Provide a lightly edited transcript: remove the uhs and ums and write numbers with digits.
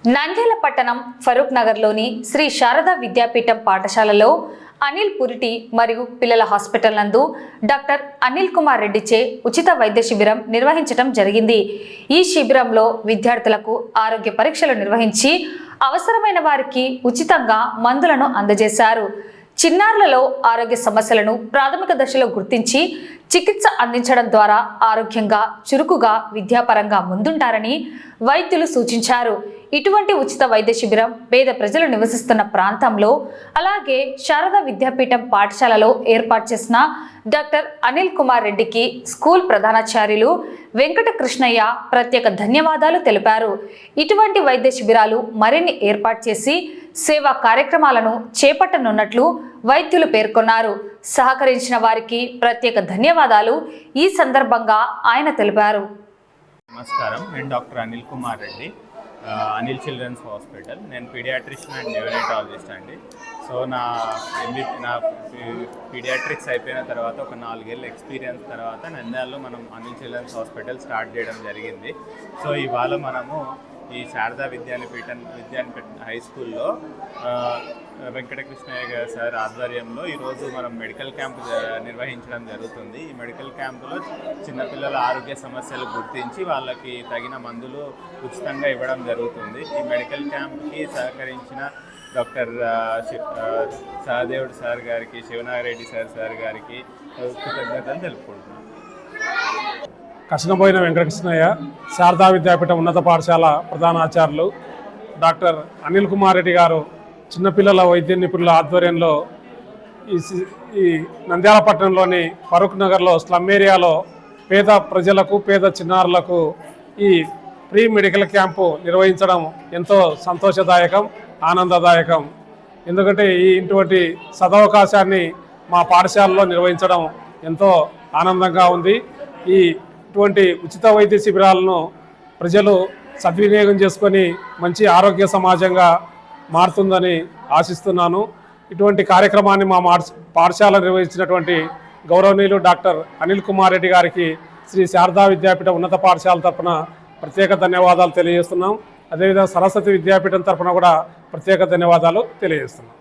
నంద్యాల పట్టణం ఫరూక్ నగర్లోని శ్రీ శారదా విద్యాపీఠం పాఠశాలలో అనిల్ పురిటి మరియు పిల్లల హాస్పిటల్ నందు డాక్టర్ అనిల్ కుమార్ రెడ్డిచే ఉచిత వైద్య శిబిరం నిర్వహించడం జరిగింది। ఈ శిబిరంలో విద్యార్థులకు ఆరోగ్య పరీక్షలు నిర్వహించి అవసరమైన వారికి ఉచితంగా మందులను అందజేశారు। చిన్నారులలో ఆరోగ్య సమస్యలను ప్రాథమిక దశలో గుర్తించి చికిత్స అందించడం ద్వారా ఆరోగ్యంగా చురుకుగా విద్యాపరంగా ముందుంటారని వైద్యులు సూచించారు। ఇటువంటి ఉచిత వైద్య శిబిరం పేద ప్రజలు నివసిస్తున్న ప్రాంతంలో అలాగే శారదా విద్యాపీఠం పాఠశాలలో ఏర్పాటు చేసిన డాక్టర్ అనిల్ కుమార్ రెడ్డికి స్కూల్ ప్రధానాచార్యులు వెంకట కృష్ణయ్య ప్రత్యేక ధన్యవాదాలు తెలిపారు। ఇటువంటి వైద్య శిబిరాలు మరిన్ని ఏర్పాటు చేసి సేవా కార్యక్రమాలను చేపట్టనున్నట్లు వైద్యులు పేర్కొన్నారు। సహకరించిన వారికి ప్రత్యేక ధన్యవాదాలు ఈ సందర్భంగా ఆయన తెలిపారు। నమస్కారం, నేను doctor Anil Kumar Reddy, Anil children's hospital. నేను పీడియాట్రిషియన్ అండ్ న్యూరటాలజిస్ట్ అండి। సో నా పీడియాట్రిక్స్ అయిపోయిన తర్వాత ఒక 4 ఏళ్ళ ఎక్స్పీరియన్స్ తర్వాత నంద్యాలలో మనం అనిల్ చిల్డ్రన్స్ హాస్పిటల్ స్టార్ట్ చేయడం జరిగింది। సో ఇవాళ మనము ఈ శారదా విద్యాపీఠం హై స్కూల్లో వెంకటకృష్ణయ్య సార్ ఆధ్వర్యంలో ఈరోజు మనం మెడికల్ క్యాంప్ నిర్వహించడం జరుగుతుంది। ఈ మెడికల్ క్యాంపులో చిన్నపిల్లల ఆరోగ్య సమస్యలు గుర్తించి వాళ్ళకి తగిన మందులు ఉచితంగా ఇవ్వడం జరుగుతుంది। ఈ మెడికల్ క్యాంప్కి సహకరించిన డాక్టర్ సహదేవుడు సార్ గారికి, శివనారెడ్డి సార్ గారికి కృతజ్ఞతలు తెలుపుకుంటున్నాను। కృష్ణబోయిన వెంకటకృష్ణయ్య శారదా విద్యాపీఠం ఉన్నత పాఠశాల ప్రధానాచార్యులు డాక్టర్ అనిల్ కుమార్ రెడ్డి గారు చిన్నపిల్లల వైద్య నిపుణుల ఆధ్వర్యంలో ఈ నంద్యాల పట్టణంలోని ఫరూక్ నగర్లో స్లమ్ ఏరియాలో పేద ప్రజలకు, పేద చిన్నారులకు ఈ ప్రీ మెడికల్ క్యాంపు నిర్వహించడం ఎంతో సంతోషదాయకం, ఆనందదాయకం। ఎందుకంటే ఇటువంటి సదవకాశాన్ని మా పాఠశాలలో నిర్వహించడం ఎంతో ఆనందంగా ఉంది। ఇటువంటి ఉచిత వైద్య శిబిరాలను ప్రజలు సద్వినియోగం చేసుకొని మంచి ఆరోగ్య సమాజంగా మారుతుందని ఆశిస్తున్నాను। ఇటువంటి కార్యక్రమాన్ని మా పాఠశాల నిర్వహించినటువంటి గౌరవనీయులు డాక్టర్ అనిల్ కుమార్ రెడ్డి గారికి శ్రీ శారదా విద్యాపీఠ ఉన్నత పాఠశాల తరఫున ప్రత్యేక ధన్యవాదాలు తెలియజేస్తున్నాం। అదేవిధంగా సరస్వతి విద్యాపీఠం తరఫున కూడా ప్రత్యేక ధన్యవాదాలు తెలియజేస్తున్నాం।